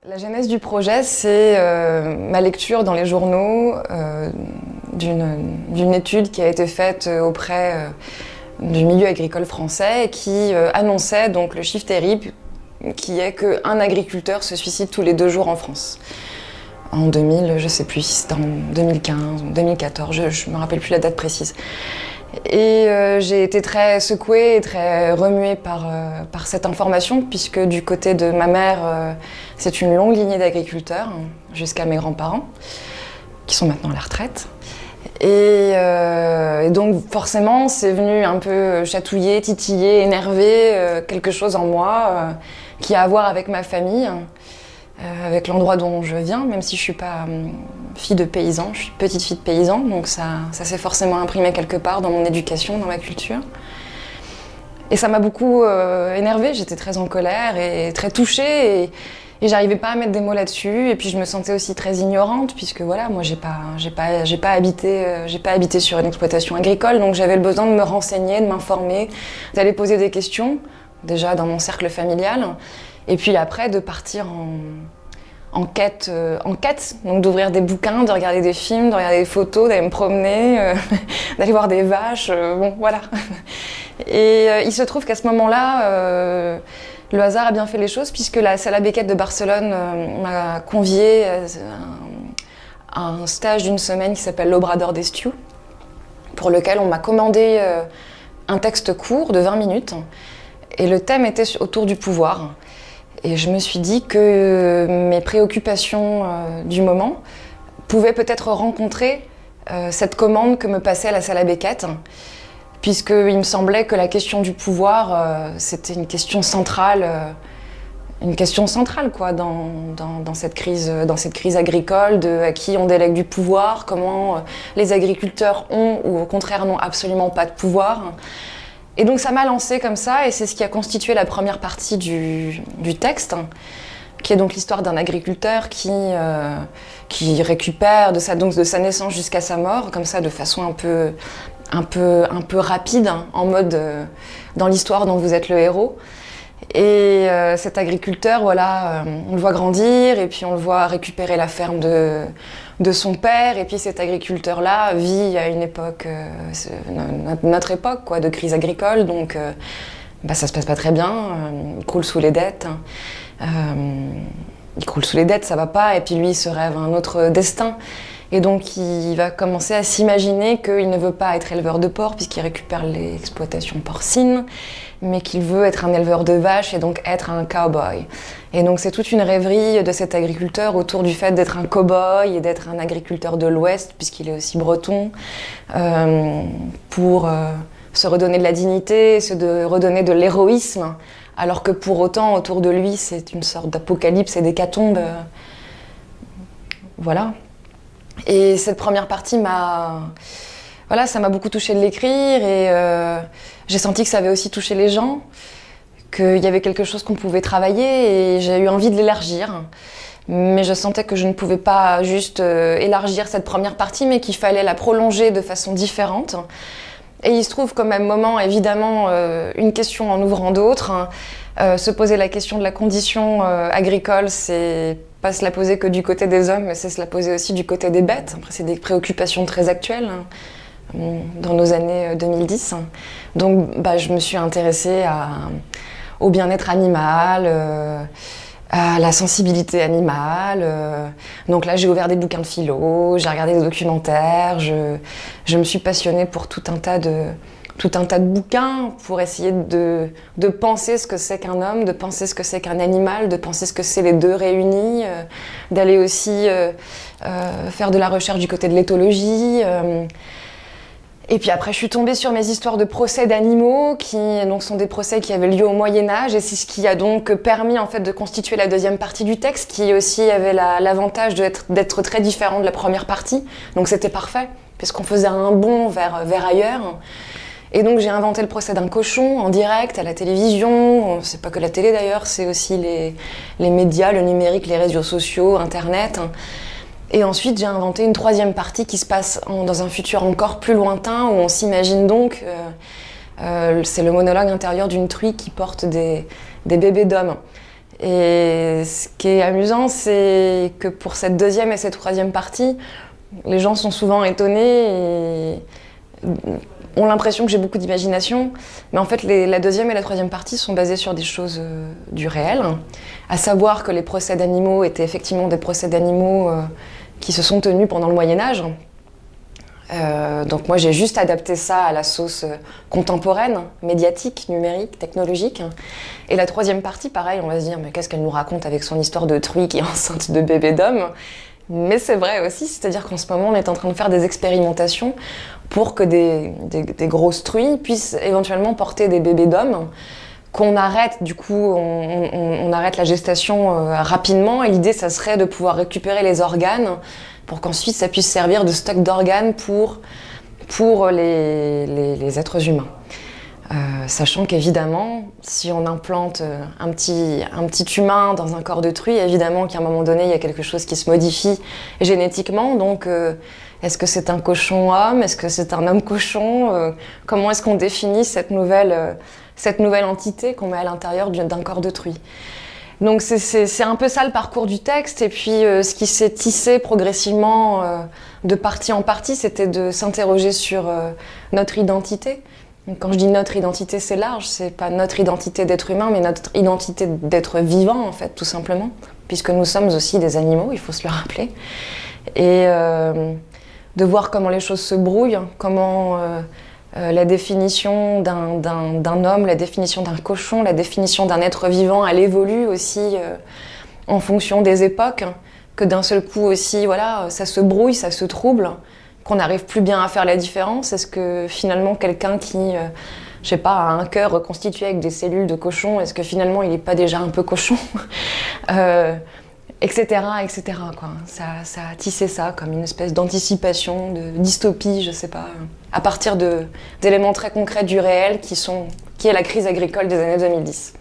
La genèse du projet, c'est ma lecture dans les journaux d'une étude qui a été faite auprès du milieu agricole français et qui annonçait donc le chiffre terrible qui est qu'un agriculteur se suicide tous les 2 jours en France. En 2000, je ne sais plus si c'était en 2015 ou 2014, je ne me rappelle plus la date précise. Et j'ai été très secouée et très remuée par cette information, puisque du côté de ma mère, c'est une longue lignée d'agriculteurs, jusqu'à mes grands-parents, qui sont maintenant à la retraite. Et donc forcément, c'est venu un peu chatouiller, titiller, énerver quelque chose en moi qui a à voir avec ma famille, avec l'endroit dont je viens, même si je suis pas fille de paysan, je suis petite fille de paysan, donc ça s'est forcément imprimé quelque part dans mon éducation, dans ma culture. Et ça m'a beaucoup énervée, j'étais très en colère et très touchée, et j'arrivais pas à mettre des mots là-dessus, et puis je me sentais aussi très ignorante, puisque voilà, moi j'ai pas habité sur une exploitation agricole, donc j'avais le besoin de me renseigner, de m'informer, d'aller poser des questions, déjà dans mon cercle familial, et puis après de partir en quête, donc d'ouvrir des bouquins, de regarder des films, de regarder des photos, d'aller me promener, d'aller voir des vaches, bon voilà. Et il se trouve qu'à ce moment-là, le hasard a bien fait les choses, puisque la Sala Beckett de Barcelone m'a conviée à un stage d'une semaine qui s'appelle l'Obrador d'Estiu, pour lequel on m'a commandé un texte court de 20 minutes, et le thème était autour du pouvoir. Et je me suis dit que mes préoccupations du moment pouvaient peut-être rencontrer cette commande que me passait la Sala Beckett, puisqu'il me semblait que la question du pouvoir, c'était une question centrale quoi, dans cette crise agricole, à qui on délègue du pouvoir, comment les agriculteurs ont ou au contraire n'ont absolument pas de pouvoir. Et donc ça m'a lancée comme ça, et c'est ce qui a constitué la première partie du texte, qui est donc l'histoire d'un agriculteur qui récupère de sa naissance jusqu'à sa mort, comme ça, de façon un peu rapide, en mode dans l'histoire dont vous êtes le héros. Et cet agriculteur, voilà, on le voit grandir, et puis on le voit récupérer la ferme de son père, et puis cet agriculteur-là vit à une époque, notre époque, quoi, de crise agricole, donc ça se passe pas très bien, il croule sous les dettes. Il croule sous les dettes, ça va pas, et puis lui il se rêve un autre destin. Et donc il va commencer à s'imaginer qu'il ne veut pas être éleveur de porcs, puisqu'il récupère l'exploitation porcine, mais qu'il veut être un éleveur de vaches et donc être un cow-boy. Et donc c'est toute une rêverie de cet agriculteur autour du fait d'être un cow-boy et d'être un agriculteur de l'Ouest, puisqu'il est aussi breton, pour se redonner de la dignité, se redonner de l'héroïsme, alors que pour autant autour de lui c'est une sorte d'apocalypse et d'hécatombe. Voilà. Et cette première partie ça m'a beaucoup touchée de l'écrire, et j'ai senti que ça avait aussi touché les gens, qu'il y avait quelque chose qu'on pouvait travailler, et j'ai eu envie de l'élargir. Mais je sentais que je ne pouvais pas juste élargir cette première partie, mais qu'il fallait la prolonger de façon différente. Et il se trouve qu'au même moment, évidemment, une question en ouvrant d'autres, se poser la question de la condition agricole, c'est pas se la poser que du côté des hommes, mais c'est se la poser aussi du côté des bêtes. Après, c'est des préoccupations très actuelles dans nos années 2010. Donc je me suis intéressée au bien-être animal, à la sensibilité animale. Donc là, j'ai ouvert des bouquins de philo, j'ai regardé des documentaires, je me suis passionnée pour tout un tas de bouquins pour essayer de penser ce que c'est qu'un homme, de penser ce que c'est qu'un animal, de penser ce que c'est les deux réunis, d'aller aussi faire de la recherche du côté de l'éthologie. Et puis après, je suis tombée sur mes histoires de procès d'animaux, qui donc sont des procès qui avaient lieu au Moyen-Âge, et c'est ce qui a donc permis en fait de constituer la deuxième partie du texte, qui aussi avait l'avantage d'être très différent de la première partie. Donc c'était parfait, puisqu'on faisait un bond vers ailleurs. Et donc j'ai inventé le procès d'un cochon en direct à la télévision. C'est pas que la télé d'ailleurs, c'est aussi les médias, le numérique, les réseaux sociaux, Internet. Et ensuite j'ai inventé une troisième partie qui se passe dans un futur encore plus lointain, où on s'imagine donc, c'est le monologue intérieur d'une truie qui porte des bébés d'hommes. Et ce qui est amusant, c'est que pour cette deuxième et cette troisième partie, les gens sont souvent étonnés et ont l'impression que j'ai beaucoup d'imagination. Mais en fait, la deuxième et la troisième partie sont basées sur des choses du réel. À savoir que les procès d'animaux étaient effectivement des procès d'animaux qui se sont tenus pendant le Moyen-Âge. Donc moi, j'ai juste adapté ça à la sauce contemporaine, médiatique, numérique, technologique. Et la troisième partie, pareil, on va se dire, mais qu'est-ce qu'elle nous raconte avec son histoire de truie qui est enceinte de bébé d'homme? Mais c'est vrai aussi, c'est-à-dire qu'en ce moment, on est en train de faire des expérimentations pour que des grosses truies puissent éventuellement porter des bébés d'hommes, qu'on arrête, du coup, on arrête la gestation rapidement. Et l'idée, ça serait de pouvoir récupérer les organes pour qu'ensuite ça puisse servir de stock d'organes pour les êtres humains. Sachant qu'évidemment, si on implante un petit humain dans un corps de truie, évidemment qu'à un moment donné, il y a quelque chose qui se modifie génétiquement. Donc, est-ce que c'est un cochon-homme? Est-ce que c'est un homme-cochon? Comment est-ce qu'on définit cette nouvelle entité qu'on met à l'intérieur d'un corps de truie? Donc, c'est un peu ça le parcours du texte. Et puis, ce qui s'est tissé progressivement de partie en partie, c'était de s'interroger sur notre identité. Donc, quand je dis notre identité, c'est large, c'est pas notre identité d'être humain, mais notre identité d'être vivant, en fait, tout simplement, puisque nous sommes aussi des animaux, il faut se le rappeler. Et de voir comment les choses se brouillent, comment la définition d'un homme, la définition d'un cochon, la définition d'un être vivant, elle évolue aussi en fonction des époques, que d'un seul coup aussi, voilà, ça se brouille, ça se trouble, qu'on n'arrive plus bien à faire la différence. Est-ce que finalement quelqu'un qui, je sais pas, a un cœur reconstitué avec des cellules de cochon, est-ce que finalement il n'est pas déjà un peu cochon, etc., etc., quoi. Ça a tissé ça comme une espèce d'anticipation, de dystopie, je sais pas, à partir d'éléments très concrets du réel qui est la crise agricole des années 2010.